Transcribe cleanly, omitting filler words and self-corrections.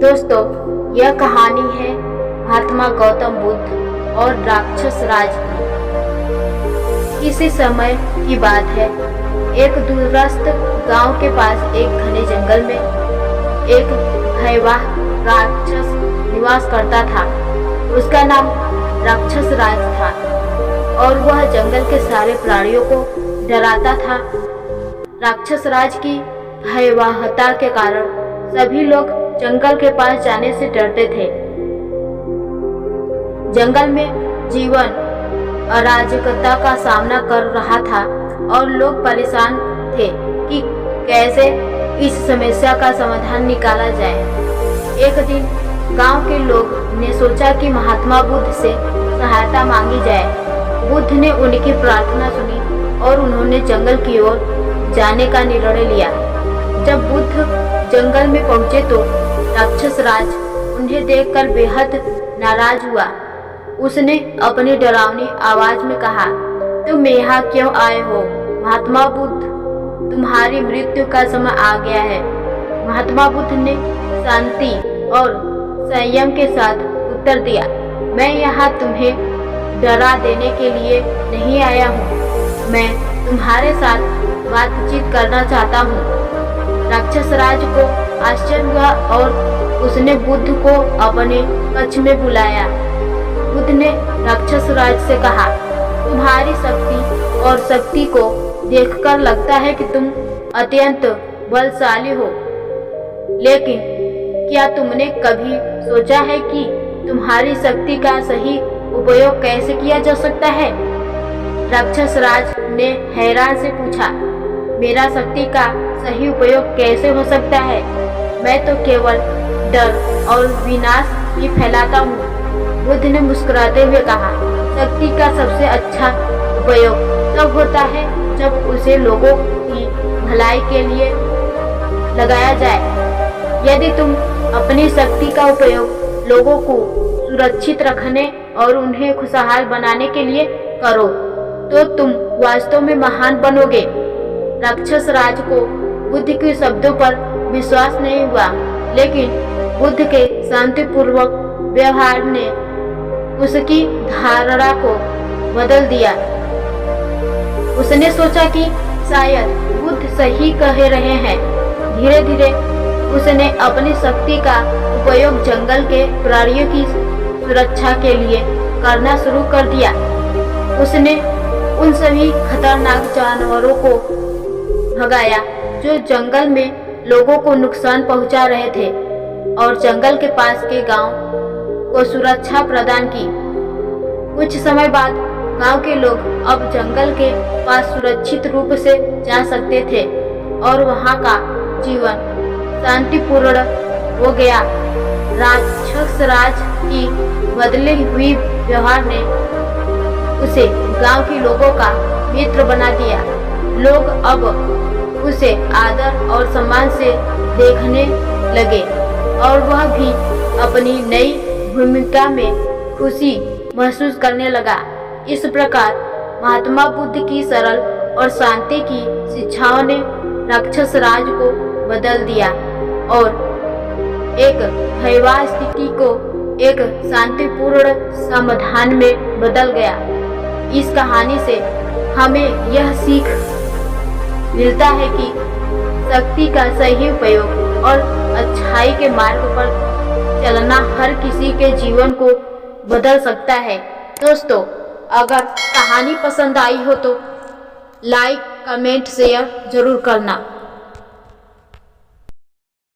दोस्तों, यह कहानी है महात्मा गौतम बुद्ध और राक्षस राज की। इसी समय की बात है। एक दूरस्थ गांव के पास एक घने जंगल में एक भयावह राक्षस निवास करता था। उसका नाम राक्षस राज था और वह जंगल के सारे प्राणियों को डराता था। राक्षस राज की भयावहता के कारण सभी लोग जंगल के पास जाने से डरते थे। जंगल में जीवन अराजकता का सामना कर रहा था और लोग परेशान थे कि कैसे इस समस्या का समाधान निकाला जाए। एक दिन गांव के लोग ने सोचा कि महात्मा बुद्ध से सहायता मांगी जाए। बुद्ध ने उनकी प्रार्थना सुनी और उन्होंने जंगल की ओर जाने का निर्णय लिया। जब बुद्ध जंगल में पहुंचे तो राक्षस राज उन्हें देखकर बेहद नाराज हुआ। उसने अपनी डरावनी आवाज में कहा, तुम यहाँ क्यों आए हो? महात्मा बुद्ध, तुम्हारी मृत्यु का समय आ गया है। महात्मा बुद्ध ने शांति और संयम के साथ उत्तर दिया, मैं यहाँ तुम्हें डरा देने के लिए नहीं आया हूँ। मैं तुम्हारे साथ बातचीत करना चाहता हूँ। राक्षस राज को आश्चर्य हुआ और उसने बुद्ध को अपने कक्ष में बुलाया। बुद्ध ने राक्षस राज से कहा, तुम्हारी शक्ति और शक्ति को देखकर लगता है कि तुम अत्यंत बलशाली हो, लेकिन क्या तुमने कभी सोचा है कि तुम्हारी शक्ति का सही उपयोग कैसे किया जा सकता है? राक्षस राज ने हैरान से पूछा, मेरा शक्ति का सही उपयोग कैसे हो सकता है? मैं तो केवल डर और विनाश ही फैलाता हूँ। बुद्ध ने मुस्कुराते हुए कहा, शक्ति का सबसे अच्छा उपयोग तब होता है जब उसे लोगों की भलाई के लिए लगाया जाए। यदि तुम अपनी शक्ति का उपयोग लोगों को सुरक्षित रखने और उन्हें खुशहाल बनाने के लिए करो तो तुम वास्तव में महान बनोगे। राक्षस राज को बुद्ध के शब्दों पर विश्वास नहीं हुआ, लेकिन बुद्ध के शांतिपूर्वक व्यवहार ने उसकी धारणा को बदल दिया। उसने सोचा कि शायद बुद्ध सही कह रहे हैं। धीरे धीरे उसने अपनी शक्ति का उपयोग जंगल के प्राणियों की सुरक्षा के लिए करना शुरू कर दिया। उसने उन सभी खतरनाक जानवरों को भगाया जो जंगल में लोगों को नुकसान पहुंचा रहे थे और जंगल के पास के गांव को सुरक्षा प्रदान की। कुछ समय बाद गांव के लोग अब जंगल के पास सुरक्षित रूप से जा सकते थे और वहां का जीवन शांतिपूर्ण हो गया। राक्षस राज की बदली हुई व्यवहार ने उसे गांव के लोगों का मित्र बना दिया। लोग अब उसे आदर और सम्मान से देखने लगे और वह भी अपनी नई भूमिका में खुशी महसूस करने लगा। इस प्रकार महात्मा बुद्ध की सरल और शांति की शिक्षाओं ने राक्षस राज को बदल दिया और एक भयावह स्थिति को एक शांतिपूर्ण समाधान में बदल गया। इस कहानी से हमें यह सीख मिलता है कि शक्ति का सही उपयोग और अच्छाई के मार्ग पर चलना हर किसी के जीवन को बदल सकता है। दोस्तों, अगर कहानी पसंद आई हो तो लाइक, कमेंट, शेयर जरूर करना।